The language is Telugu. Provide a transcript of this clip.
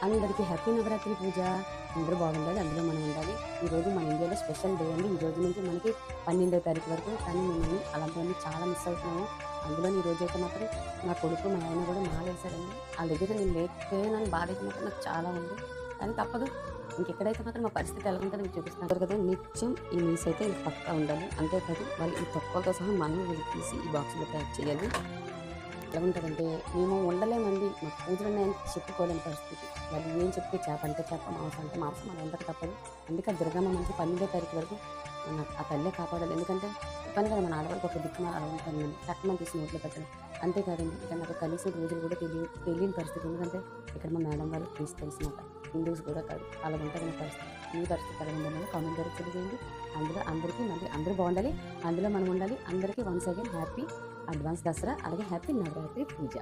అందరికీ హ్యాపీ నవరాత్రి పూజ. అందరూ బాగుండాలి, అందులో మనం ఉండాలి. ఈరోజు మన ఇండియాలో స్పెషల్ డే అండి. ఈ రోజు నుంచి మనకి 12వ తారీఖు వరకు. కానీ మేము అలాంటివన్నీ చాలా మిస్ అవుతున్నాము. అందులో ఈ రోజు అయితే మాత్రం నా కొడుకు మా ఆయన కూడా మాలేశారండి. వాళ్ళ దగ్గర నేను లేకపోయానని బాధ అయితే మాత్రం నాకు చాలా ఉంది. కానీ తప్పదు. ఇంకెక్కడైతే మాత్రం మా పరిస్థితి ఎలా ఉంటుందో మీకు చూపిస్తాను కదా. నిత్యం ఈ నీస్ అయితే పక్కా ఉండాలి. అంతేకాదు వాళ్ళు ఈ తొక్కలతో సహా మనం వీళ్ళు తీసి ఈ బాక్స్లో ప్యాక్ చేయాలి. ఎలా ఉంటుందంటే మేము ఉండలేమండి, మాకు పూజలు ఉన్నాయని చెప్పుకోలేని పరిస్థితి. వాళ్ళు ఏం చెప్తే చేప అంటే చేప, మాంసం అంటే మాంసం, మనం ఉండక తప్పదు. అందుకే ఆ దుర్గమ్మ మనకి 12వ తారీఖు వరకు ఆ తల్లే కాపాడాలి. ఎందుకంటే పని కదా, మన ఆడవాళ్ళకి ఒక దిక్కు అలా ఉంటాను నేను కట్నం తీసి నోట్లో పెట్టడం. అంతేకాదండి, ఇక్కడ నాకు కలిసి రోజులు కూడా తెలియని పరిస్థితి. ఎందుకంటే ఇక్కడ మా మేడం వాళ్ళు క్రిస్టియన్స్ మాట, హిందూస్ కూడా కాదు. అలా ఉంటుంది నా పరిస్థితి. మీ పరిస్థితి ఎలా ఉండాలి కామెంట్ ద్వారా తెలియజేయండి. అందులో అందరికీ మళ్ళీ అందరూ బాగుండాలి, అందులో మనం ఉండాలి. అందరికీ once again happy advance Dasara, అలాగే హ్యాపీ నవరాత్రి పూజ.